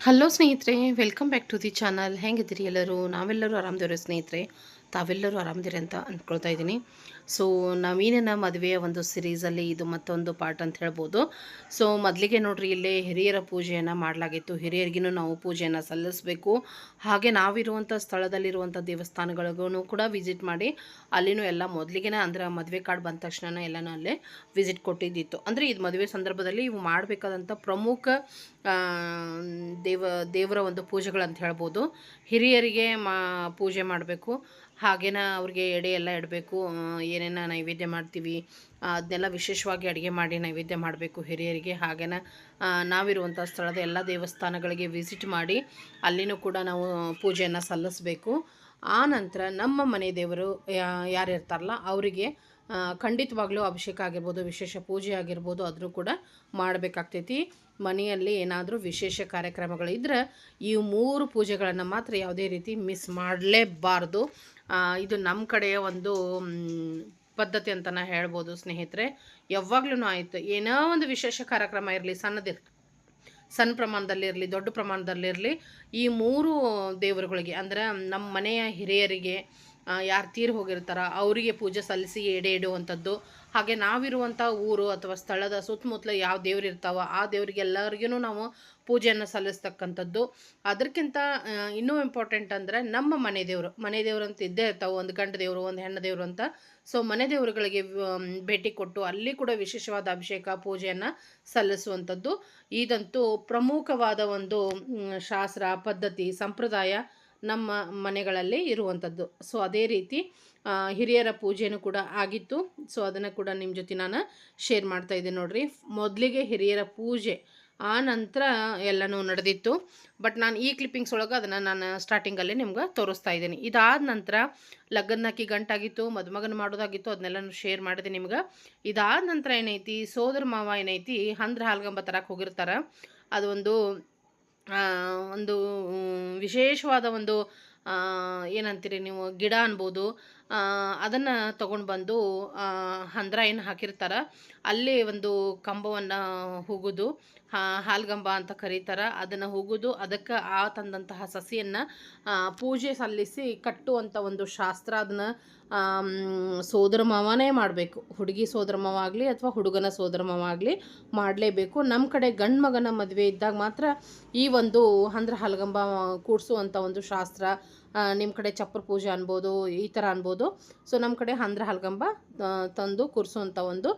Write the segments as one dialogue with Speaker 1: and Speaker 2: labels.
Speaker 1: Hello ಸ್ನೇಹಿತರೆ, welcome back to the channel. ಹೆಂಗಿದ್ದೀರಿ ಎಲ್ಲರೂ? ನಾವೆಲ್ಲರೂ ಆರಾಮದಿರೋ ಸ್ನೇಹಿತರೆ. ತಾವೆಲ್ಲರೂ ಆರಾಮದಿರಿ ಅಂತ ಅಂದ್ಕೊಳ್ತಾ ಇದ್ದೀನಿ. ಸೊ ನವೀನನ ಮದುವೆಯ ಒಂದು ಸಿರೀಸಲ್ಲಿ ಇದು ಮತ್ತೊಂದು ಪಾರ್ಟ್ ಅಂತ ಹೇಳ್ಬೋದು. ಸೊ ಮೊದಲಿಗೆ ನೋಡ್ರಿ, ಇಲ್ಲೇ ಹಿರಿಯರ ಪೂಜೆಯನ್ನು ಮಾಡಲಾಗಿತ್ತು. ಹಿರಿಯರಿಗೂ ನಾವು ಪೂಜೆಯನ್ನು ಸಲ್ಲಿಸಬೇಕು. ಹಾಗೆ ನಾವಿರುವಂಥ ಸ್ಥಳದಲ್ಲಿರುವಂಥ ದೇವಸ್ಥಾನಗಳಿಗೂ ಕೂಡ ವಿಸಿಟ್ ಮಾಡಿ ಅಲ್ಲಿನೂ ಎಲ್ಲ ಮೊದಲಿಗೆ ಅಂದ್ರೆ ಮದುವೆ ಕಾರ್ಡ್ ಬಂದ ತಕ್ಷಣ ಎಲ್ಲನೂ ಅಲ್ಲೇ ವಿಸಿಟ್ ಕೊಟ್ಟಿದ್ದಿತ್ತು. ಅಂದರೆ ಇದು ಮದುವೆ ಸಂದರ್ಭದಲ್ಲಿ ಇವು ಮಾಡಬೇಕಾದಂಥ ಪ್ರಮುಖ ಆ, ದೇವರ ಒಂದು ಪೂಜೆಗಳಂತ ಹೇಳ್ಬೋದು. ಹಿರಿಯರಿಗೆ ಪೂಜೆ ಮಾಡಬೇಕು. ಹಾಗೇನ ಅವ್ರಿಗೆ ಎಡೆ ಎಲ್ಲ ಇಡಬೇಕು. ಏನೇನು ನೈವೇದ್ಯ ಮಾಡ್ತೀವಿ ಅದನ್ನೆಲ್ಲ ವಿಶೇಷವಾಗಿ ಅಡುಗೆ ಮಾಡಿ ನೈವೇದ್ಯ ಮಾಡಬೇಕು ಹಿರಿಯರಿಗೆ. ಹಾಗೇನ ನಾವಿರುವಂಥ ಸ್ಥಳದ ಎಲ್ಲ ದೇವಸ್ಥಾನಗಳಿಗೆ ವಿಸಿಟ್ ಮಾಡಿ ಅಲ್ಲಿನೂ ಕೂಡ ನಾವು ಪೂಜೆಯನ್ನು ಸಲ್ಲಿಸಬೇಕು. ಆ ನಂತರ ನಮ್ಮ ಮನೆ ದೇವರು ಯಾರು ಇರ್ತಾರಲ್ಲ ಅವರಿಗೆ ಖಂಡಿತವಾಗ್ಲೂ ಅಭಿಷೇಕ ಆಗಿರ್ಬೋದು, ವಿಶೇಷ ಪೂಜೆ ಆಗಿರ್ಬೋದು, ಅದನ್ನು ಕೂಡ ಮಾಡಬೇಕಾಗ್ತೈತಿ. ಮನೆಯಲ್ಲಿ ಏನಾದರೂ ವಿಶೇಷ ಕಾರ್ಯಕ್ರಮಗಳಿದ್ರೆ ಈ 3 ಪೂಜೆಗಳನ್ನು ಮಾತ್ರ ಯಾವುದೇ ರೀತಿ ಮಿಸ್ ಮಾಡಲೇಬಾರ್ದು. ಇದು ನಮ್ಮ ಕಡೆಯ ಒಂದು ಪದ್ಧತಿ ಅಂತಲೇ ಹೇಳ್ಬೋದು ಸ್ನೇಹಿತರೆ. ಯಾವಾಗ್ಲೂ ಆಯಿತು, ಏನೋ ಒಂದು ವಿಶೇಷ ಕಾರ್ಯಕ್ರಮ ಇರಲಿ, ಸಣ್ಣ ಪ್ರಮಾಣದಲ್ಲಿರಲಿ, ದೊಡ್ಡ ಪ್ರಮಾಣದಲ್ಲಿರಲಿ, ಈ 3 ದೇವರುಗಳಿಗೆ ಅಂದರೆ ನಮ್ಮ ಮನೆಯ ಹಿರಿಯರಿಗೆ ಯಾರು ತೀರಿ ಹೋಗಿರ್ತಾರ ಅವರಿಗೆ ಪೂಜೆ ಸಲ್ಲಿಸಿ ಎಡೆ ಇಡುವಂಥದ್ದು. ಹಾಗೆ ನಾವಿರುವಂಥ ಊರು ಅಥವಾ ಸ್ಥಳದ ಸುತ್ತಮುತ್ತಲ ಯಾವ ದೇವ್ರು ಇರ್ತಾವ ಆ ದೇವ್ರಿಗೆ ಎಲ್ಲರಿಗೂ ನಾವು ಪೂಜೆಯನ್ನು ಸಲ್ಲಿಸ್ತಕ್ಕಂಥದ್ದು. ಅದಕ್ಕಿಂತ ಇನ್ನೂ ಇಂಪಾರ್ಟೆಂಟ್ ಅಂದರೆ ನಮ್ಮ ಮನೆ ದೇವರು ಅಂತ ಇದ್ದೇ ಇರ್ತಾವೆ. ಒಂದು ಗಂಡು ದೇವರು, ಒಂದು ಹೆಣ್ಣು ದೇವರು ಅಂತ. ಸೊ ಮನೆ ದೇವರುಗಳಿಗೆ ಭೇಟಿ ಕೊಟ್ಟು ಅಲ್ಲಿ ಕೂಡ ವಿಶೇಷವಾದ ಅಭಿಷೇಕ ಪೂಜೆಯನ್ನು ಸಲ್ಲಿಸುವಂಥದ್ದು ಇದಂತೂ ಪ್ರಮುಖವಾದ ಒಂದು ಶಾಸ್ತ್ರ ಪದ್ಧತಿ ಸಂಪ್ರದಾಯ ನಮ್ಮ ಮನೆಗಳಲ್ಲಿ ಇರುವಂಥದ್ದು. ಸೊ ಅದೇ ರೀತಿ ಹಿರಿಯರ ಪೂಜೆನೂ ಕೂಡ ಆಗಿತ್ತು. ಸೊ ಅದನ್ನು ಕೂಡ ನಿಮ್ಮ ಜೊತೆ ನಾನು ಶೇರ್ ಮಾಡ್ತಾ ಇದ್ದೀನಿ ನೋಡ್ರಿ. ಮೊದಲಿಗೆ ಹಿರಿಯರ ಪೂಜೆ, ಆ ನಂತರ ಎಲ್ಲನೂ ನಡೆದಿತ್ತು. ಬಟ್ ನಾನು ಈ ಕ್ಲಿಪ್ಪಿಂಗ್ಸ್ ಒಳಗೆ ಅದನ್ನು ನಾನು ಸ್ಟಾರ್ಟಿಂಗಲ್ಲೇ ನಿಮ್ಗೆ ತೋರಿಸ್ತಾ ಇದ್ದೀನಿ. ಇದಾದ ನಂತರ ಲಗ್ನಕ್ಕಿ ಗಂಟಾಗಿತ್ತು, ಮದುಮಗನ ಮಾಡೋದಾಗಿತ್ತು, ಅದನ್ನೆಲ್ಲನೂ ಶೇರ್ ಮಾಡಿದೆ ನಿಮ್ಗೆ. ಇದಾದ ನಂತರ ಏನೈತಿ, ಸೋದರ ಮಾವ ಏನೈತಿ ಹಾಲ್ಗಂಬ ತರಕ್ಕೆ ಹೋಗಿರ್ತಾರೆ. ಅದು ಒಂದು ವಿಶೇಷವಾದ ಒಂದು ಏನಂತೀರಿ ನೀವು, ಗಿಡ ಅನ್ಬೋದು. ಅದನ್ನು ತೊಗೊಂಡು ಬಂದು ಹಂದ್ರ ಏನು ಹಾಕಿರ್ತಾರೆ ಅಲ್ಲಿ ಒಂದು ಕಂಬವನ್ನು ಹುಗುದು, ಹಾಲ್ಗಂಬ ಅಂತ ಕರೀತಾರೆ. ಅದನ್ನು ಹುಗುದು ಅದಕ್ಕೆ ತಂದಂತಹ ಸಸಿಯನ್ನು ಪೂಜೆ ಸಲ್ಲಿಸಿ ಕಟ್ಟುವಂಥ ಒಂದು ಶಾಸ್ತ್ರ. ಅದನ್ನು ಸೋದರ ಮಾವನೇ ಮಾಡಬೇಕು. ಹುಡುಗಿ ಸೋದರ ಮಾವ ಆಗಲಿ ಅಥವಾ ಹುಡುಗನ ಸೋದರ ಮಾವ ಆಗಲಿ ಮಾಡಲೇಬೇಕು. ನಮ್ಮ ಕಡೆ ಗಂಡು ಮಗನ ಮದುವೆ ಇದ್ದಾಗ ಮಾತ್ರ ಈ ಒಂದು ಹಾಲ್ಗಂಬ ಕೂಡಿಸುವಂಥ ಒಂದು ಶಾಸ್ತ್ರ. ನಿಮ್ಮ ಕಡೆ ಚಪ್ಪರ ಪೂಜೆ ಅನ್ಬೋದು, ಈ ಥರ ಅನ್ಬೋದು. ಸೊ ನಮ್ಮ ಕಡೆ ಹಾಲ್ಗಂಬ ತಂದು ಕೂರಿಸುವಂಥ ಒಂದು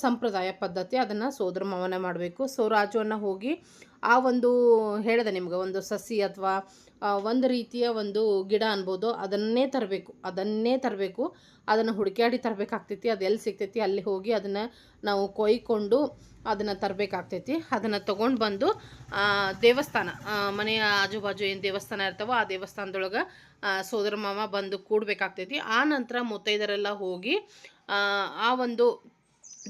Speaker 1: ಸಂಪ್ರದಾಯ ಪದ್ಧತಿ. ಅದನ್ನು ಸೋದರ ಮಾವನೇ ಮಾಡಬೇಕು. ಸೊ ರಾಜುವನ್ನು ಹೋಗಿ ಆ ಒಂದು ಹೇಳಿದೆ ನಿಮ್ಗೆ, ಒಂದು ಸಸಿ ಅಥವಾ ಒಂದು ರೀತಿಯ ಒಂದು ಗಿಡ ಅನ್ಬೋದು, ಅದನ್ನೇ ತರಬೇಕು. ಅದನ್ನು ಹುಡುಕ್ಯಾಡಿ ತರಬೇಕಾಗ್ತೈತಿ. ಅದು ಎಲ್ಲಿ ಸಿಗ್ತೈತಿ ಅಲ್ಲಿ ಹೋಗಿ ಅದನ್ನು ನಾವು ಕೊಯ್ಕೊಂಡು ಅದನ್ನು ತರಬೇಕಾಗ್ತೈತಿ. ಅದನ್ನು ತೊಗೊಂಡು ಬಂದು ದೇವಸ್ಥಾನ, ಮನೆಯ ಆಜುಬಾಜು ಏನು ದೇವಸ್ಥಾನ ಇರ್ತಾವೋ ಆ ದೇವಸ್ಥಾನದೊಳಗೆ ಸೋದರ ಮಾವ ಬಂದು ಕೂಡಬೇಕಾಗ್ತೈತಿ. ಆ ನಂತರ ಮುತ್ತೈದರೆಲ್ಲ ಹೋಗಿ ಆ ಒಂದು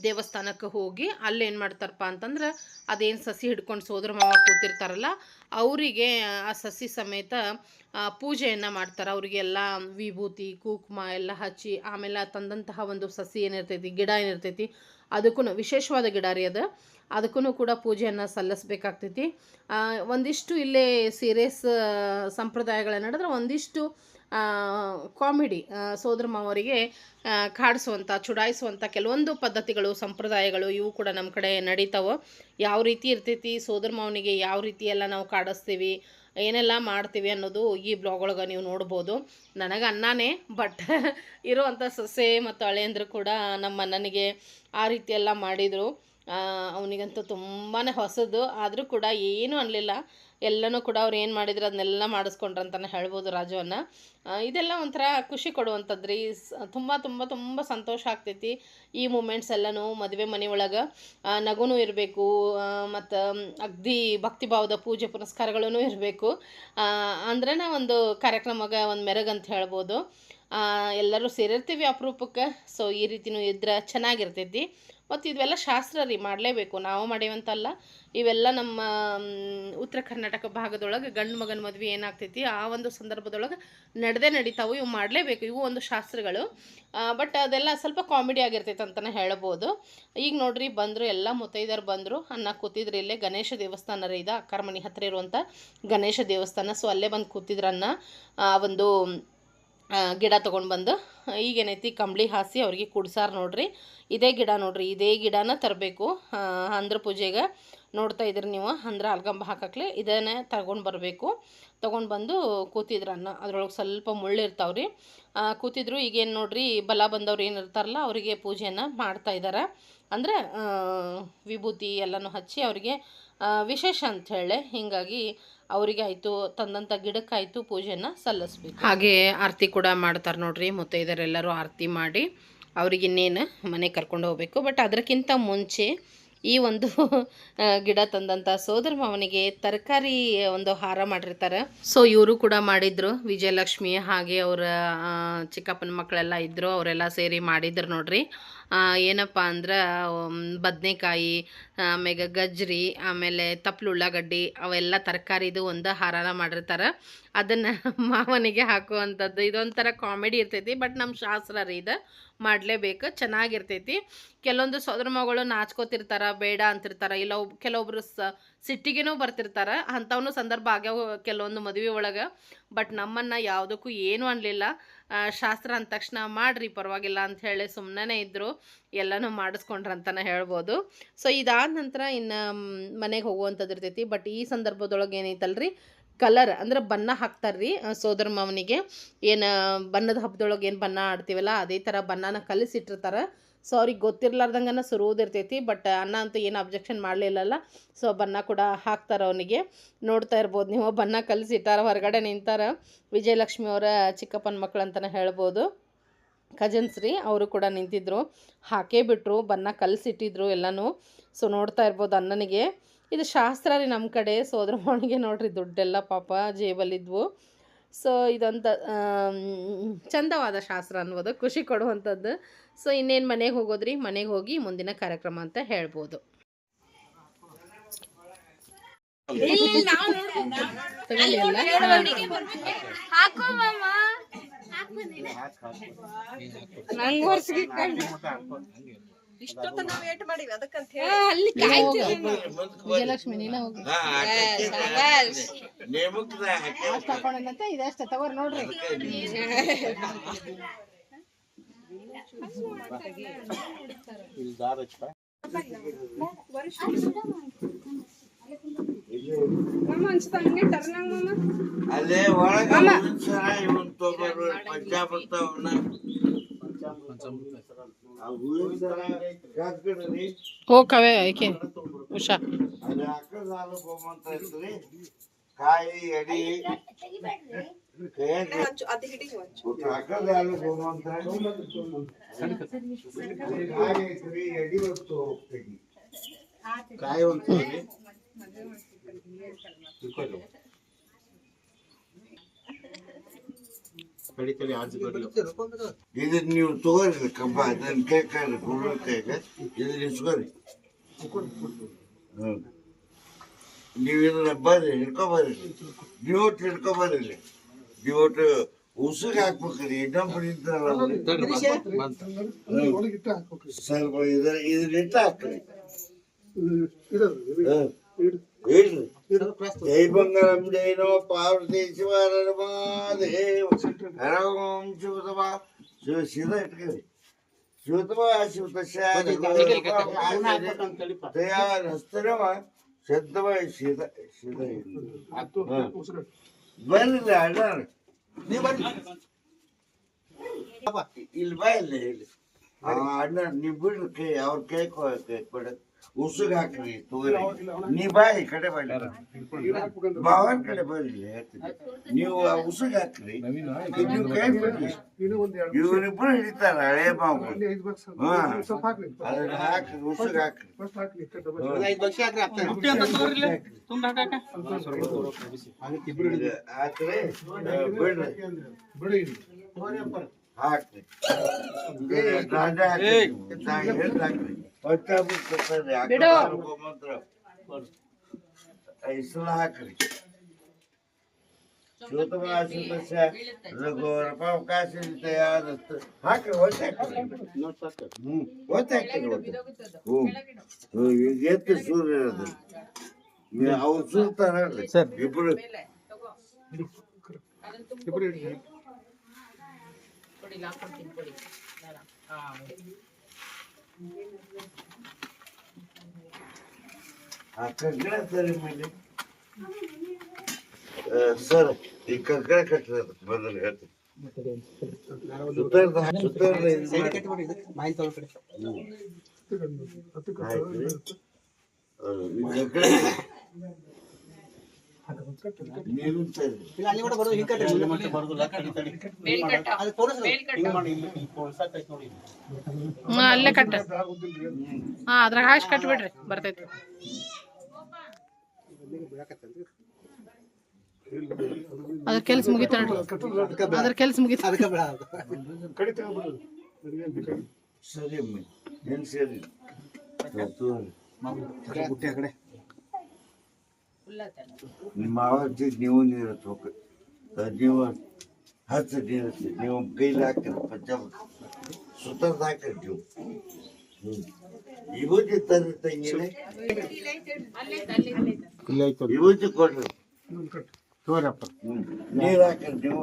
Speaker 1: ದೇವಸ್ಥಾನಕ್ಕೆ ಹೋಗಿ ಅಲ್ಲೇನು ಮಾಡ್ತಾರಪ್ಪ ಅಂತಂದ್ರೆ, ಅದೇನು ಸಸಿ ಹಿಡ್ಕೊಂಡು ಸೋದರ ಮಾವ ಕೂತಿರ್ತಾರಲ್ಲ ಅವರಿಗೆ ಆ ಸಸಿ ಸಮೇತ ಪೂಜೆಯನ್ನು ಮಾಡ್ತಾರೆ. ಅವರಿಗೆಲ್ಲ ವಿಭೂತಿ ಕುಂಕುಮ ಎಲ್ಲ ಹಚ್ಚಿ, ಆಮೇಲೆ ತಂದಂತಹ ಒಂದು ಸಸಿ ಏನಿರ್ತೈತಿ, ಗಿಡ ಏನಿರ್ತೈತಿ, ಅದಕ್ಕೂ ವಿಶೇಷವಾದ ಗಿಡ ರೀ ಅದು, ಅದಕ್ಕೂ ಕೂಡ ಪೂಜೆಯನ್ನು ಸಲ್ಲಿಸ್ಬೇಕಾಗ್ತೈತಿ. ಒಂದಿಷ್ಟು ಇಲ್ಲೇ ಸೀರಿಯಸ್ ಸಂಪ್ರದಾಯಗಳು ನಡೆದ್ರೆ ಒಂದಿಷ್ಟು ಕಾಮಿಡಿ, ಸೋದರ ಮಾವರಿಗೆ ಕಾಡಿಸುವಂಥ ಚುಡಾಯಿಸುವಂಥ ಕೆಲವೊಂದು ಪದ್ಧತಿಗಳು ಸಂಪ್ರದಾಯಗಳು ಇವು ಕೂಡ ನಮ್ಮ ಕಡೆ ನಡೀತಾವೆ. ಯಾವ ರೀತಿ ಇರ್ತೈತಿ, ಸೋದರ ಮಾವನಿಗೆ ಯಾವ ರೀತಿ ಎಲ್ಲ ನಾವು ಕಾಡಿಸ್ತೀವಿ, ಏನೆಲ್ಲ ಮಾಡ್ತೀವಿ ಅನ್ನೋದು ಈ ಬ್ಲಾಗ್ ಒಳಗೆ ನೀವು ನೋಡ್ಬೋದು. ನನಗೆ ಅಣ್ಣನೇ, ಬಟ್ ಇರುವಂಥ ಸೊಸೆ ಮತ್ತು ಹಳೆಯಂದ್ರು ಕೂಡ ನಮ್ಮ ಅಣ್ಣನಿಗೆ ಆ ರೀತಿ ಎಲ್ಲ ಮಾಡಿದರು. ಅವನಿಗಂತೂ ತುಂಬಾ ಹೊಸದು, ಆದರೂ ಕೂಡ ಏನೂ ಅನ್ನಲಿಲ್ಲ. ಎಲ್ಲನೂ ಕೂಡ ಅವ್ರು ಏನು ಮಾಡಿದ್ರು ಅದನ್ನೆಲ್ಲ ಮಾಡಿಸ್ಕೊಂಡ್ರಂತಲೇ ಹೇಳ್ಬೋದು ರಾಜುವನ್ನು. ಇದೆಲ್ಲ ಒಂಥರ ಖುಷಿ ಕೊಡುವಂಥದ್ದು ರೀ. ತುಂಬ ತುಂಬ ತುಂಬ ಸಂತೋಷ ಆಗ್ತೈತಿ ಈ ಮೂಮೆಂಟ್ಸ್ ಎಲ್ಲನೂ. ಮದುವೆ ಮನೆಯೊಳಗೆ ನಗುನೂ ಇರಬೇಕು, ಮತ್ತು ಅಗ್ದಿ ಭಕ್ತಿ ಭಾವದ ಪೂಜೆ ಪುನಸ್ಕಾರಗಳೂ ಇರಬೇಕು. ಅಂದ್ರೆ ಒಂದು ಕಾರ್ಯಕ್ರಮಕ್ಕೆ ಒಂದು ಮೆರಗಂತ ಹೇಳ್ಬೋದು. ಎಲ್ಲರೂ ಸೇರಿರ್ತೀವಿ ಅಪರೂಪಕ್ಕೆ. ಸೊ ಈ ರೀತಿಯೂ ಇದ್ರೆ ಚೆನ್ನಾಗಿರ್ತೈತಿ. ಮತ್ತು ಇವೆಲ್ಲ ಶಾಸ್ತ್ರ ರೀ, ಮಾಡಲೇಬೇಕು. ನಾವು ಮಾಡೇವಂತಲ್ಲ, ಇವೆಲ್ಲ ನಮ್ಮ ಉತ್ತರ ಕರ್ನಾಟಕ ಭಾಗದೊಳಗೆ ಗಂಡು ಮಗನ ಮದುವೆ ಏನಾಗ್ತೈತಿ ಆ ಒಂದು ಸಂದರ್ಭದೊಳಗೆ ನಡೀತಾವು. ಇವು ಮಾಡಲೇಬೇಕು, ಇವು ಒಂದು ಶಾಸ್ತ್ರಗಳು. ಬಟ್ ಅದೆಲ್ಲ ಸ್ವಲ್ಪ ಕಾಮಿಡಿ ಆಗಿರ್ತೈತೆ ಅಂತಲೇ ಹೇಳ್ಬೋದು. ಈಗ ನೋಡ್ರಿ ಬಂದರು, ಎಲ್ಲ ಮುತ್ತೈದರು ಬಂದರು, ಅನ್ನ ಕೂತಿದ್ರು. ಇಲ್ಲೇ ಗಣೇಶ ದೇವಸ್ಥಾನ ರೀ, ಇದು ಅಕ್ಕರ ಮನೆ ಹತ್ತಿರ ಇರುವಂಥ ಗಣೇಶ ದೇವಸ್ಥಾನ. ಸೊ ಅಲ್ಲೇ ಬಂದು ಕೂತಿದ್ರನ್ನ ಒಂದು ಗಿಡ ತೊಗೊಂಡು ಬಂದು ಈಗೇನೈತಿ ಕಂಬಳಿ ಹಾಸಿ ಅವ್ರಿಗೆ ಕುಡ್ಸಾರ ನೋಡ್ರಿ. ಇದೇ ಗಿಡ ನೋಡ್ರಿ, ಇದೇ ಗಿಡನ ತರಬೇಕು ಅಂದ್ರ ಪೂಜೆಗೆ. ನೋಡ್ತಾ ಇದ್ರಿ ನೀವು, ಅಂದ್ರೆ ಅಲ್ಗಂಬ ಹಾಕಕ್ಲೆ ಇದನ್ನೇ ತಗೊಂಡು ಬರಬೇಕು. ತೊಗೊಂಡು ಬಂದು ಕೂತಿದ್ರನ್ನ, ಅದ್ರೊಳಗೆ ಸ್ವಲ್ಪ ಮುಳ್ಳಿರ್ತಾವ್ರಿ. ಕೂತಿದ್ರು. ಈಗೇನು ನೋಡ್ರಿ ಬಲ ಬಂದವ್ರು ಏನು ಇರ್ತಾರಲ್ಲ ಅವರಿಗೆ ಪೂಜೆಯನ್ನು ಮಾಡ್ತಾ ಇದ್ದಾರೆ. ಅಂದರೆ ವಿಭೂತಿ ಎಲ್ಲನೂ ಹಚ್ಚಿ ಅವರಿಗೆ ವಿಶೇಷ ಅಂಥೇಳಿ, ಹೀಗಾಗಿ ಅವರಿಗೆ ಆಯಿತು ತಂದಂಥ ಗಿಡಕ್ಕಾಯಿತು ಪೂಜೆಯನ್ನು ಸಲ್ಲಿಸ್ಬೇಕು. ಹಾಗೆ ಆರತಿ ಕೂಡ ಮಾಡ್ತಾರೆ ನೋಡ್ರಿ. ಮುತ್ತೈದರೆಲ್ಲರೂ ಆರತಿ ಮಾಡಿ ಅವ್ರಿಗೆ ಇನ್ನೇನು ಮನೆ ಕರ್ಕೊಂಡು ಹೋಗಬೇಕು. ಬಟ್ ಅದಕ್ಕಿಂತ ಮುಂಚೆ ಈ ಒಂದು ಗಿಡ ತಂದಂಥ ಸೋದರ ಮಾವನಿಗೆ ತರಕಾರಿ ಒಂದು ಹಾರ ಮಾಡಿರ್ತಾರೆ. ಸೊ ಇವರು ಕೂಡ ಮಾಡಿದ್ರು, ವಿಜಯಲಕ್ಷ್ಮಿ ಹಾಗೆ ಅವರ ಚಿಕ್ಕಪ್ಪನ ಮಕ್ಕಳೆಲ್ಲ ಇದ್ದರು, ಅವರೆಲ್ಲ ಸೇರಿ ಮಾಡಿದ್ರು ನೋಡ್ರಿ. ಏನಪ್ಪ ಅಂದ್ರೆ ಬದನೆಕಾಯಿ, ಆಮೇಲೆ ಗಜ್ರಿ, ಆಮೇಲೆ ತಪ್ಪಲು ಉಳ್ಳಾಗಡ್ಡಿ, ಅವೆಲ್ಲ ತರಕಾರಿದು ಒಂದು ಹಾರಾನ ಮಾಡಿರ್ತಾರೆ. ಅದನ್ನು ಮಾವನಿಗೆ ಹಾಕುವಂಥದ್ದು ಇದೊಂಥರ ಕಾಮಿಡಿ ಇರ್ತೈತಿ. ಬಟ್ ನಮ್ಮ ಶಾಸ್ತ್ರ ರೀ, ಇದು ಮಾಡಲೇಬೇಕು, ಚೆನ್ನಾಗಿರ್ತೈತಿ. ಕೆಲವೊಂದು ಸೋದರ ಮಗಳು ನಾಚ್ಕೋತಿರ್ತಾರೆ, ಬೇಡ ಅಂತಿರ್ತಾರೆ. ಇಲ್ಲ ಕೆಲವೊಬ್ರು ಸಿಟ್ಟಿಗೆನೂ ಬರ್ತಿರ್ತಾರೆ. ಅಂಥವನು ಸಂದರ್ಭ ಆಗ್ಯಾವ ಕೆಲವೊಂದು ಮದುವೆ ಒಳಗೆ. ಬಟ್ ನಮ್ಮನ್ನು ಯಾವುದಕ್ಕೂ ಏನೂ ಅನ್ನಲಿಲ್ಲ. ಶಾಸ್ತ್ರ ಅಂದ ತಕ್ಷಣ ಮಾಡಿರಿ ಪರವಾಗಿಲ್ಲ ಅಂಥೇಳಿ ಸುಮ್ಮನೆ ಇದ್ದರು, ಎಲ್ಲನೂ ಮಾಡಿಸ್ಕೊಂಡ್ರು ಅಂತಲೇ ಹೇಳ್ಬೋದು. ಸೊ ಇದಾದ ನಂತರ ಇನ್ನು ಮನೆಗೆ ಹೋಗುವಂಥದ್ದು ಇರ್ತೈತಿ. ಬಟ್ ಈ ಸಂದರ್ಭದೊಳಗೆ ಏನೈತಲ್ರಿ, ಕಲರ್ ಅಂದ್ರೆ ಬಣ್ಣ ಹಾಕ್ತಾರ್ರಿ ಸೋದರ ಮಾವನಿಗೆ. ಏನು ಬಣ್ಣದ ಹಬ್ಬದೊಳಗೆ ಏನು ಬಣ್ಣ ಆಡ್ತೀವಲ್ಲ ಅದೇ ಥರ ಬಣ್ಣನ ಕಲಿಸಿಟ್ಟಿರ್ತಾರೆ. ಸೊ ಅವ್ರಿಗೆ ಗೊತ್ತಿರ್ಲಾರ್ದಂಗನ ಸುರುವುದಿರ್ತೈತಿ. ಬಟ್ ಅಣ್ಣ ಅಂತೂ ಏನು ಅಬ್ಜೆಕ್ಷನ್ ಮಾಡಲಿಲ್ಲಲ್ಲ. ಸೊ ಬಣ್ಣ ಕೂಡ ಹಾಕ್ತಾರೆ ಅವನಿಗೆ. ನೋಡ್ತಾ ಇರ್ಬೋದು ನೀವು, ಬಣ್ಣ ಕಲಿಸಿಟ್ಟಾರ, ಹೊರಗಡೆ ನಿಂತಾರ. ವಿಜಯಲಕ್ಷ್ಮಿ ಅವರ ಚಿಕ್ಕಪ್ಪನ ಮಕ್ಕಳು ಅಂತಲೇ ಹೇಳ್ಬೋದು, ಕಜನ್ಸ್ ರೀ. ಅವರು ಕೂಡ ನಿಂತಿದ್ರು, ಹಾಕೇ ಬಿಟ್ಟರು, ಬಣ್ಣ ಕಲಿಸಿಟ್ಟಿದ್ರು ಎಲ್ಲನೂ. ಸೊ ನೋಡ್ತಾ ಇರ್ಬೋದು ಅಣ್ಣನಿಗೆ. ಇದು ಶಾಸ್ತ್ರ ರೀ ನಮ್ಮ ಕಡೆ. ಸೋದರ ಮಾವನಿಗೆ ನೋಡ್ರಿ ದುಡ್ಡೆಲ್ಲ ಪಾಪ ಜೇಬಲ್ಲಿದ್ವು. ಸೊ ಇದೊಂದು ಚಂದವಾದ ಶಾಸ್ತ್ರ ಅನ್ಬೋದು, ಖುಷಿ ಕೊಡುವಂಥದ್ದು. ಸೊ ಇನ್ನೇನು ಮನೆಗೆ ಹೋಗೋದ್ರಿ, ಮನೆಗೆ ಹೋಗಿ ಮುಂದಿನ ಕಾರ್ಯಕ್ರಮ ಅಂತ ಹೇಳ್ಬೋದು. ವಿಜಯಲಕ್ಷ್ಮಿ ನೀನ ಹೋಗಿ ಇದಷ್ಟ ತಗೋರಿ ನೋಡ್ರಿ.
Speaker 2: ಅಲ್ಲೇ ಒಳಗ
Speaker 1: ಹೋಗವೆ ಐಕೆ ಉಷಾ
Speaker 2: ಕಾಯಿ ಎಡಿ ಎಡಿ ಹೋಗ್ತೀವಿ. ಕಾಯಿ ಒಂದು ಇದು ನೀವು ತಗೋರಿ ಕಂಬ, ಅದನ್ನ ಕೇಳ್ರಿ ಕುಂಬಳಕಾಯಿಗೆ ಇದನ್ನ ಇಸ್ಕೋರಿ. ನೀವು ಇದನ್ನ ಬರ್ರಿ ಹಿಡ್ಕೊಬರ್ರಿ, ಡಿವೋಟ್ ಹಿಡ್ಕೊಬರ್ರಿ. ಡಿವೋಟ್ ಉಸುಗ್ ಹಾಕ್ಬೇಕ್ರಿ. ಇನ್ನೊಬ್ರು ಇದ್ದಾರಲ್ಲ ಸ್ವಲ್ಪ ಇದನ್ನ ಇಟ್ಟು ಹಾಕ್ರಿ. ಇಡ್ರಿ. ಜೈ ಬಂಗಾರಂ ಜೈನೋ ಪಾರ್ವತಿ ಶಿವರ ಮಹಾದೇವ ಹರಂ ಶಿವತಮ ಶಿವ ಸೀದಾ ಇಟ್ಕೊಳ್ಳಿ. ಶಿವತಮ ಶಿವತಶ್ಯ ದಯಾ ಹಸ್ತನವ ಶಬ್ದವ ಸೀದಾ ಸೀದಾ ಬರ್ಲಿಲ್ಲ ಅಣ್ಣ, ಇಲ್ಲಿ ಬಾ ಇಲ್ಲ ಹೇಳಿ ಅಣ್ಣ. ನೀವು ಬಿಡ್ರಿ ಕೈ, ಅವ್ರ ಕೈ ಕೊಡ ಉಸುಗ್ ಹಾಕ್ರಿ ತಗೋರಿ. ನೀ ಬಾಯಿ ಕಡೆ ಬಾಯಿ ಬಾವನ್ ಕಡೆ ಬರ್ರಿ ಹೇಳ್ತೀನಿ. ನೀವು ಉಸುಗ್ ಹಾಕ್ರಿ, ನೀವು ಕೈ ಬಿಡ್ರಿ. ಇವರಿಬ್ರು ಹಿಡಿತಾರ ಹಳೆ ಮಾವು. ಅದನ್ನ ಹಾಕ್ರಿ, ಉಸುಗ್ ಹಾಕ್ರಿ. ಹಾಕ್ರಿ ಬಿಡ್ರಿ ಹಾಕ್ರಿ. ಹಾಕ್ರಿ ಪಂಚಾಮೃತ
Speaker 1: ಬಿಡು.
Speaker 2: ಗೋಮಂತ್ರ ಹೆಸರು ಹಾಕ್ರಿ ಶ್ರೋತಮಾಶುತಸ್ಯ ರಘುವರಪಾವಕಾಶ ಹಾಕ್ರಿ ಒತ್ತೆ ಹಾಕ್ರಿ ಒತ್ತೆ ಹಾಕ್ರಿ ಈಗ ಎತ್ತು ಸೂರ್ಯ ಇರೋದು ಅವ್ರು ಸೂರ್ತಾರ ಇಬ್ರು ಆ ಕಗ್ಗಳ ಸರಿ ಮೇಲೆ ಸರ್ ಈ ಕಗ್ಗಳ ಕಟ್ಟಿರೋದು ಬಂದ್ರೆ ಹೇಳ್ತೀನಿ
Speaker 1: ಅಲ್ಲೇ ಕಟ್ಟ ಅದ್ರಾಗ ಹಾಕಿ ಕಟ್ಬಿಡ್ರಿ ಬರ್ತೈತಿ ಅದ್ರ ಕೆಲ್ಸ ಮುಗಿತ ಅದ್ರ ಕೆಲ್ಸ ಮುಗಿತ
Speaker 2: ಸರಿ ಏನ್ ಸರಿ ನಿಮ್ಮ ಆವತ್ತಿ ನೀವು ನೀರು ಹಚ್ಬೇಕು ನೀವು ಹಚ್ಚ ನೀರು ಹಚ್ಚಿ ನೀವು ಕೈಲಿ ಹಾಕಿರಿ ಪಂಚಾಮೃತ ಸುತ್ತರ್ದು ಹಾಕಿರಿ ನೀವು ಇವತ್ತಿ ತರ್ರಿ ತಂಗಿಲೆ ಇವತ್ತಿ ಕೊಡ್ರಿ ನೀರು ಹಾಕಿರಿ ನೀವು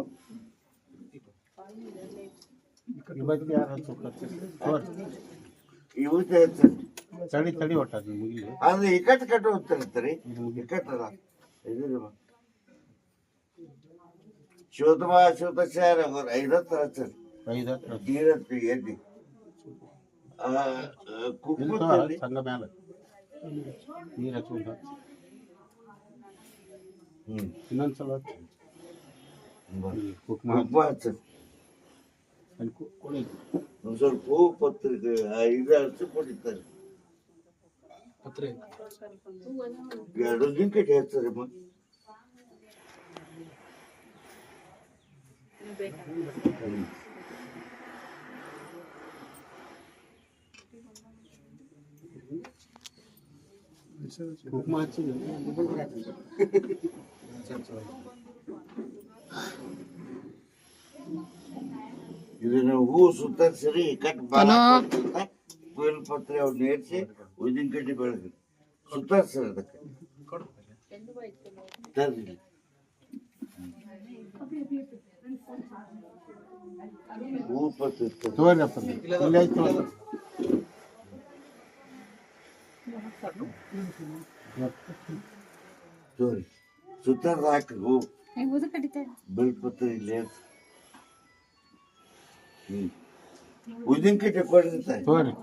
Speaker 2: ಇವತ್ತಿ ಹಚ್ಚಿರಿ
Speaker 3: ತಡಿ ಒಟ್ಟ
Speaker 2: ಅದು ಇಕ್ಕಟ್ಟು ಕಟ್ಟು ಹೋಗ್ತಿರ್ತೀರಿ ಇಕ್ಕಟ್ಟದ ಶೋಧಮ ಶೋಧ ಶಾರ ಐದತ್ತು ಹಚ್ಚರಿ ನೀರತ್ತು ಎದ್ದಿ ಕುಕ್ಕು
Speaker 3: ಸಂಘ ಮ್ಯಾಲ ನೀರು ಹಚ್ಕೊಂಡ ಇನ್ನೊಂದ್ಸಲ
Speaker 2: ಕುಕ್ಮ ಹಚ್ಚರಿ ಒಂದು ಸ್ವಲ್ಪ ಹೂ ಪತ್ರಿಕೆ ಇದು ಹಚ್ಚಿ ಕೊಡಿತಾರೆ ಎರಡು ದಿನ ಕಟ್ಟಿ ಹಚ್ತಾರೆ
Speaker 3: ಕುಕ್ಮ ಹಚ್ಚಿದ
Speaker 2: ಇದನ್ನ ಹೂ ಸುತ್ತರಿಸಿರಿ ಕಟ್ ಬೇಲ್ಪತ್ರೆ ಅವ್ರು ನೇರ್ಸಿ ಉದ್ದಿನ ಕಡ್ಡಿ ಬೆಳೆದ್ರಿ ಸುತ್ತರಿಸ್ರಿ ಅದಕ್ಕೆ ತರ್ರಿ ಹೂ ಪತ್ರೆ
Speaker 3: ತೋರಪ್ಪ ಇಲ್ಲೇ ಐತಿ
Speaker 2: ತೋರಿ ಸುತ್ತರ್ದು ಹಾಕ್ರಿ ಹೂ ಬೇಲ್ಪತ್ರೆ ಇಲ್ಲೇ ಉದ್ದಿನ ಕಡ್ಡಿ ಕೊಡ್ರಿ
Speaker 3: ತೋರಿ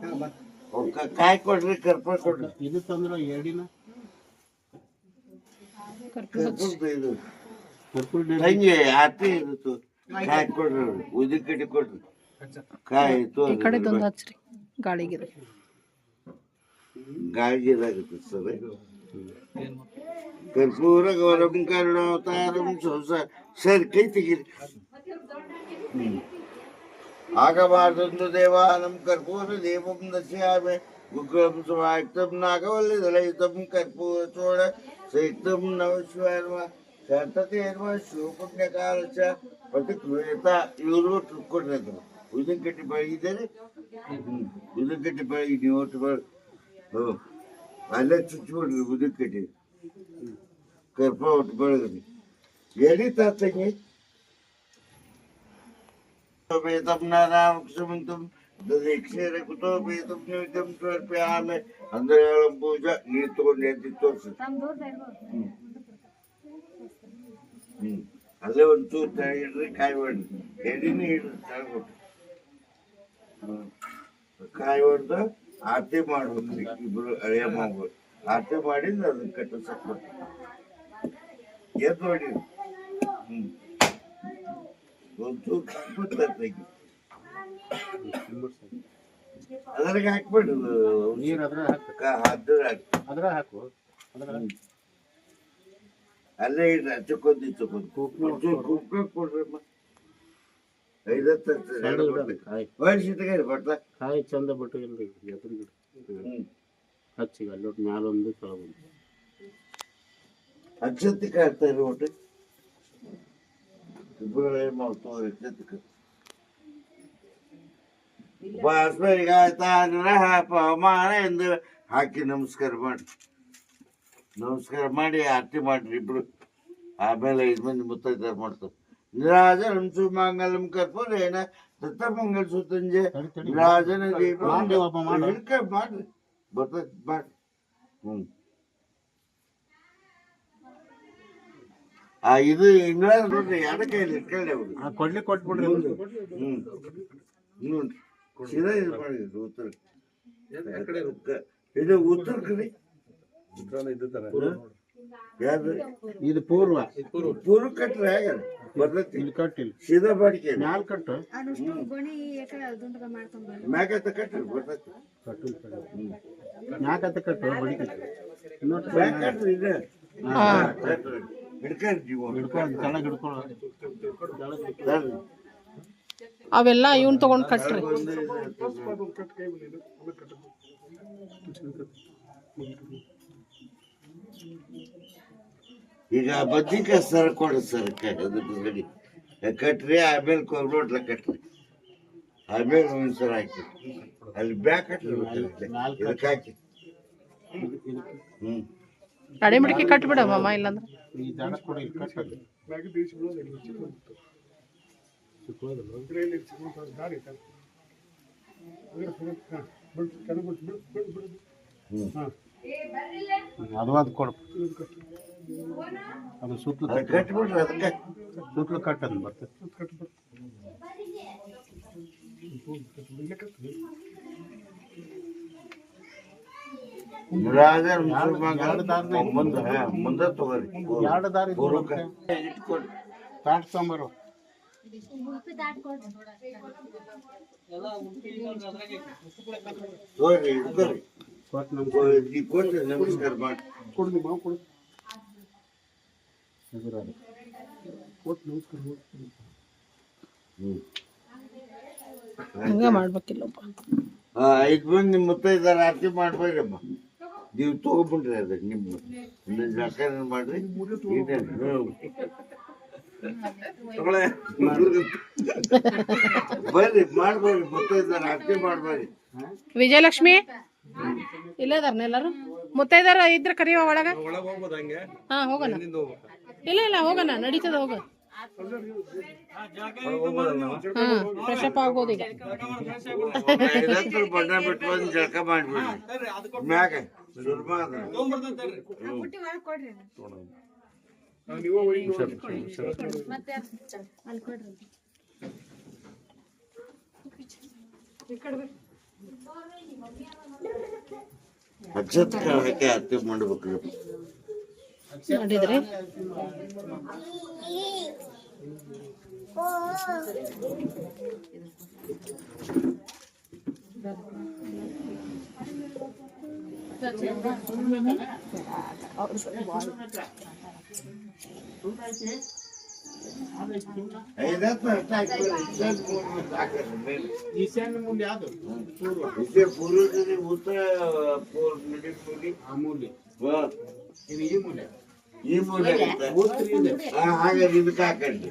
Speaker 2: ಕಾಯಿ ಕೊಡ್ರಿ ಕರ್ಪೂರ ಕೊಡ್ರಿ
Speaker 3: ಇದು ತಂದ್ರ ಎಡಿನ
Speaker 2: ಕರ್ಪೂರದ ಇದು
Speaker 3: ಕರ್ಪೂರ
Speaker 2: ಹಂಗೆ ಆತಿ ಇದು ಕಾಯಿ ಕೊಡ್ರಿ ಉದ್ದಿನ ಕಡ್ಡಿ ಕೊಡ್ರಿ ಕಾಯಿ
Speaker 1: ಈ ಕಡೆ ತಂದು ಹಚ್ಚ್ರಿ ಗಾಳಿಗೆ
Speaker 2: ಗಾಳಿಗೆ ಇದಾಗುತ್ತೆ ಸರ್ ಕರ್ಪೂರ ಗೌರಂ ಕರುಣಾವತಾರಂ ಸರಿ ಕೈ ತೆಗೀರಿ ಆಗಬಾರ್ದೊಂದು ದೇವಾನಂ ಕರ್ಪೂರ ದೇವಂ ದಶ್ಯಾಮಿ ಉಗ್ರಂ ಸ್ವಾಯಕ್ತಂ ನಾಗವಲ್ಲಿ ದಲಯಿತಂ ಕರ್ಪೂರ ಚೋಳ ಸೈಕ್ತಂ ನವಶ್ವರ್ಮ ಶತತೇರ್ಮ ಶಿವಪುಣ್ಯಕಾಲಚ ಪ್ರತಿಕ್ರಿಯತ ಇವರು ಕೊಟ್ಟಿರ್ತಾರೆ ಉದಿನ ಕಟ್ಟಿ ಬೆಳಗಿದ್ದಾರೆ ಉದಿನ ಕಟ್ಟಿ ಬೆಳಗಿ ನೀವು ಒಟ್ಟು ಬೆಳ ಅಲ್ಲೇ ಚುಚ್ಚಿಬಿಡ್ರಿ ಉದಿನ ಕಟ್ಟಿ ಕರ್ಪೂರ ಒಟ್ಟು ಬೆಳಗ್ರಿ ಎಲ್ಲಿ ತಂಗಿ वेदम नारायणं दीक्षेरे कुतो वेदम नित्यं समर्पयामि अंदरं पूजा नीतो नेतितो ಅಲ್ಲೇ ಒಂಚೂರು ಇಡ್ರಿ ಕಾಯಿ ಹೊಡ್ರಿ ಎಡಿನೇ ಇಡ್ರಿ ತಳ್ಬಿಟ್ಟು ಕಾಯಿ ಹೊಡೆದು ಆರತಿ ಮಾಡ್ಬೇಕ್ರಿ ಇಬ್ರು ಹಳೆಯ ಮಗಳು ಆರತಿ ಮಾಡಿಂದ ಅದನ್ನ ಕಟ್ಟಿಸಕ್ ಎದ್ದು ಹೊಡಿ ಒಂಚೂರು ಕಟ್ಬಿಡ್ತೈತಿ ಅದ್ರಾಗ ಹಾಕ್ಬಿಡ್ರಿ
Speaker 3: ನೀರು ಅದ್ರ ಅದ್ರ ಹಾಕು
Speaker 2: ಅಲ್ಲೇ ಇಡ್ರಿ ಹಚ್ಚಕೊಂಡಿ ಕುಕ್ಕ ಕೊಡ್ರಿ ಐದತ್ತು ವರ್ಷ ತಗರಿ ಬಟ್ಲ
Speaker 3: ಕಾಯಿ ಚಂದ ಬಿಟ್ಟು ಇಲ್ರಿ ಎದುರು ಹಚ್ಚಿಗೆ ಅಲ್ಲೊಟ್ಟು ಮ್ಯಾಲೊಂದು ಕೆಳಗೊಂದು
Speaker 2: ಅಕ್ಷತೆ ಕಾಡ್ತಾ ಇರೋ ಒಟ್ಟು ಇಬ್ಬರು ಏನು ಮಾಡ್ತಾವೆ ಅಕ್ಷತೆ ಪವಮಾನ ಎಂದು ಹಾಕಿ ನಮಸ್ಕಾರ ಮಾಡಿ ಆರತಿ ಮಾಡ್ರಿ ಇಬ್ರು. ಆಮೇಲೆ 5 ಮಂದಿ ಮುತ್ತೈದಾರ ಮಾಡ್ತಾರೆ. ನಿರಾಜನಂ ಸುಮಂಗಲಂ ಕರ್ಪೂರೇಣ ದತ್ತಮಂಗಲ ಸುತಂಜೆ ರಾಜನ ದೀಪ ಮಾಡ್ರಿ ಬರ್ತೈತಿ ಮಾಡ್ರಿ. ಇದು ಇಂಗ್ಲೆಂಡ್ ನೋಡ್ರಿ ಯಾರ ಕೈಲಿ ಇಟ್ಕೊಳ್ಳಿ ಅವರು
Speaker 3: ಕೊಡ್ಲಿ ಕೊಟ್ಬಿಡ್ರಿ.
Speaker 2: ನೋಡ್ರಿ ಸೀದಾ ಇದು ಮಾಡಿದ್ರು ಉತ್ತರ ಇದು ಉತ್ತರ ಕಡೆ ಯಾರು
Speaker 3: ಇದು ಪೂರ್ವ
Speaker 2: ಪೂರ್ವ ಕಟ್ರೆ ಹೇಗ ಬರ್ತೈತಿ
Speaker 3: ಇಲ್ಲಿ ಕಟ್ಟಿಲ್ಲ
Speaker 2: ಸೀದಾ ಬಾಡಿಕೆ
Speaker 3: ಮ್ಯಾಲ ಕಟ್ಟು
Speaker 2: ಮ್ಯಾಗತ್ತ ಕಟ್ರಿ ಬರ್ತೈತಿ
Speaker 3: ಮ್ಯಾಕತ್ತ ಕಟ್ಟು ಬಡಿ ಕಟ್ಟು
Speaker 2: ಮ್ಯಾಗ ಕಟ್ರಿ ಇದೆ ಹಿಡ್ಕೊಂಡು ಜೀವ
Speaker 3: ಹಿಡ್ಕೊಂಡು ಚೆನ್ನಾಗಿ ಹಿಡ್ಕೊಳ್ಳೋ
Speaker 1: ಅವೆಲ್ಲ ಇವನ್ ತಗೊಂಡ್ ಕಟ್ರಿ.
Speaker 2: ಈಗ ಬದ್ನಿಕಾಯಿ ಸರ ಕೊಡ್ರಿ ಸರ್ ಗಡಿ ಕಟ್ರಿ ಆಮೇಲೆ ಕೊಬ್ರೋಟ್ಲ ಕಟ್ರಿ ಆಮೇಲೆ ಒಂದ್ಸರ ಹಾಕಿ ಅಲ್ಲಿ ಬ್ಯಾಗ್ ಕಟ್ರಿ ಇದಕ್ಕೆ ಹಾಕಿ
Speaker 1: ತಡೆ ಮಡಿಕೆ ಕಟ್ಬಿಡ ಮಾಮ, ಇಲ್ಲಾಂದ್ರೆ
Speaker 3: ಈ ಜಾಗ ಕೊಡಿ ಕಟ್ಟಲ್ಲಿ ಅದು ಕೊಡು ಅದು ಸುತ್ತಲೂ
Speaker 2: ಕಟ್ಬಿಡ್ರಿ ಅದಕ್ಕೆ
Speaker 3: ಸುತ್ತಲೂ ಕಟ್ಟದು ಬರ್ತದೆ.
Speaker 2: ಮುಂದೆ ತಗೋರಿ
Speaker 3: ಎರಡು ದಾರಿ
Speaker 2: ಇಟ್ಕೊಡ್ರಿ
Speaker 3: ತಾಟ್ ತೊಂಬರು
Speaker 2: ತಗೋರಿ ಇಟ್ಕೊರಿ
Speaker 3: ಕೊಟ್ಟು ನಮ್ಗೆ
Speaker 2: ಈ ಕೊಟ್ರಿ ನಮಸ್ಕಾರ ಮಾಡಿ
Speaker 3: ಕೊಡ್ಲಿ ಮಾವು ಕೊಡು ಕೊಟ್ಟು ನಮಸ್ಕಾರ
Speaker 1: ಹಂಗ ಮಾಡ್ಬೇಕಿಲ್ಲಪ್ಪ.
Speaker 2: 5 ಮಂದಿ ಮುತ್ತೈದಾರ ಆರತಿ ಮಾಡ್ಬೇಡ್ರಮ್ಮ ನೀವು ತಗೊಬಿಡ್ರಿ ಅದ ನಿಮ್ಮ ಜಳಕ ಮಾಡ್ರಿ ಬರ್ರಿ ಮಾಡ್ಬೇಡ್ರಿ ಮುತ್ತೈದಾರ ಆರತಿ ಮಾಡ್ಬೇಡ್ರಿ.
Speaker 1: ವಿಜಯಲಕ್ಷ್ಮಿ ಇಲ್ಲದಾರ ಎಲ್ಲಾರು ಮುತ್ತೈದಾರ ಇದ್ರ ಕರಿಯವ ಒಳಗ. ಹಾ ಹೋಗೋಣ, ಇಲ್ಲ ಹೋಗೋಣ, ನಡೀತದ ಹೋಗ. ಹಾ ಫ್ರೆಶ್ ಅಪ್ ಆಗ್ಬೋದು ಈಗ.
Speaker 2: ಬಣ್ಣ ಬಿಟ್ಕೊಂಡು ಜಳಕ ಮಾಡ್ಬಿಡ್ರಿ ಮ್ಯಾಗ ಸುಲಭ ಅದ. ಅಕ್ಷತೆ ಹಾಕಿ ಆರತಿ ಮಾಡ್ಬೇಕ್ರಿ.
Speaker 1: ಮಾಡಿದ್ರಿ
Speaker 3: ಈಶಾನ್ಯ ಮುಂದೆ ಯಾವುದು
Speaker 2: ಪೂರ್ವದಲ್ಲಿ ಉತ್ತರ ಪೂರ್ವ
Speaker 3: ಆ ಮೂಲೆ ಇದು ಈ ಮೂಲೆ
Speaker 2: ಈ ಮೂಲೆ ಹಾಗಾದ್ರೆ ಇದಕ್ಕೆ ಹಾಕಂడి.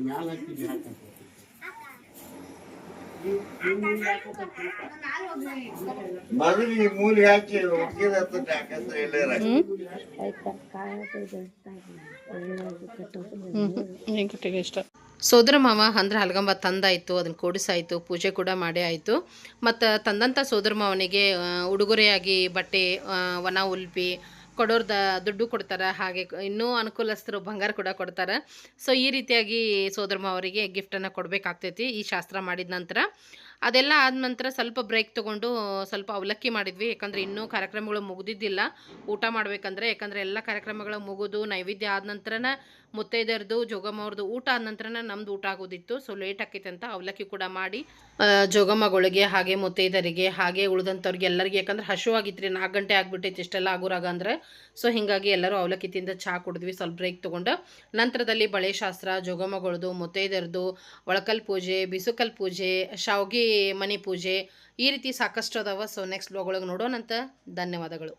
Speaker 3: ಮ್ಯಾಲ ಹಾಕಿ ಹಾಕಂತ
Speaker 2: ಮೊದಲು ಈ ಮೂಲೆ ಹಾಕಿ ಒಕ್ಕಿರತ್ತ ಹಾಕಂದ್ರೆ ಎಲ್ಲಾರ
Speaker 1: ವೆಂಕಟಿಗೆ ಇಷ್ಟ. ಸೋದರ ಮಾವ ಅಂದ್ರೆ ಹಲ್ಗಂಬ ತಂದಾಯಿತು, ಅದನ್ನು ಕೂಡಿಸಾಯಿತು, ಪೂಜೆ ಕೂಡ ಮಾಡೇ ಆಯಿತು. ಮತ್ತು ತಂದಂಥ ಸೋದರ ಮಾವನಿಗೆ ಉಡುಗೊರೆಯಾಗಿ ಬಟ್ಟೆ, ವನ ಉಲ್ಪಿ ಕೊಡೋರ್ದ ದುಡ್ಡು ಕೊಡ್ತಾರೆ. ಹಾಗೆ ಇನ್ನೂ ಅನುಕೂಲಸ್ಥರು ಬಂಗಾರ ಕೂಡ ಕೊಡ್ತಾರೆ. ಸೊ ಈ ರೀತಿಯಾಗಿ ಸೋದರ ಮಾವರಿಗೆ ಗಿಫ್ಟನ್ನು ಕೊಡಬೇಕಾಗ್ತೈತಿ ಈ ಶಾಸ್ತ್ರ ಮಾಡಿದ ನಂತರ. ಅದೆಲ್ಲ ಆದ ನಂತರ ಸ್ವಲ್ಪ ಬ್ರೇಕ್ ತೊಗೊಂಡು ಸ್ವಲ್ಪ ಅವಲಕ್ಕಿ ಮಾಡಿದ್ವಿ. ಯಾಕಂದರೆ ಇನ್ನೂ ಕಾರ್ಯಕ್ರಮಗಳು ಮುಗಿದಿದ್ದಿಲ್ಲ ಊಟ ಮಾಡಬೇಕಂದ್ರೆ. ಯಾಕಂದರೆ ಎಲ್ಲ ಕಾರ್ಯಕ್ರಮಗಳು ಮುಗಿದು ನೈವೇದ್ಯ ಆದ ನಂತರನ ಮುತ್ತೈದೆಯರದು ಜೋಗಮ್ಮ ಅವ್ರದ್ದು ಊಟ ಆದ ನಂತರನ ನಮ್ದು ಊಟ ಆಗೋದಿತ್ತು. ಸೊ ಲೇಟ್ ಆಕೈತೆ ಅಂತ ಅವಲಕ್ಕಿ ಕೂಡ ಮಾಡಿ ಜೋಗಮ್ಮಗಳಿಗೆ ಹಾಗೆ ಮುತ್ತೈದರಿಗೆ ಹಾಗೆ ಉಳಿದಂಥವ್ರಿಗೆ ಎಲ್ಲರಿಗೆ, ಯಾಕಂದ್ರೆ ಹಶುವಾಗಿತ್ತು ರೀ, 4 ಗಂಟೆ ಆಗಿಬಿಟ್ಟೈತೆ ಇಷ್ಟೆಲ್ಲ ಆಗೋರಾಗ ಅಂದ್ರೆ. ಸೊ ಹೀಗಾಗಿ ಎಲ್ಲರೂ ಅವಲಕ್ಕಿ ತಿಂದು ಚಹಾ ಕುಡಿದ್ವಿ ಸ್ವಲ್ಪ ಬ್ರೇಕ್ ತೊಗೊಂಡು. ನಂತರದಲ್ಲಿ ಬಳೆ ಶಾಸ್ತ್ರ, ಜೋಗಮ್ಮಗಳದು, ಮುತ್ತೈದೆಯರದು, ಒಳಕಲ್ ಪೂಜೆ, ಬಿಸುಕಲ್ ಪೂಜೆ, ಶಾವ್ಗಿ ಮನೆ ಪೂಜೆ, ಈ ರೀತಿ ಸಾಕಷ್ಟು ಅದಾವ. ಸೊ ನೆಕ್ಸ್ಟ್ ಬ್ಲಾಗ್ ಒಳಗೆ ನೋಡೋಣಂತ. ಧನ್ಯವಾದಗಳು.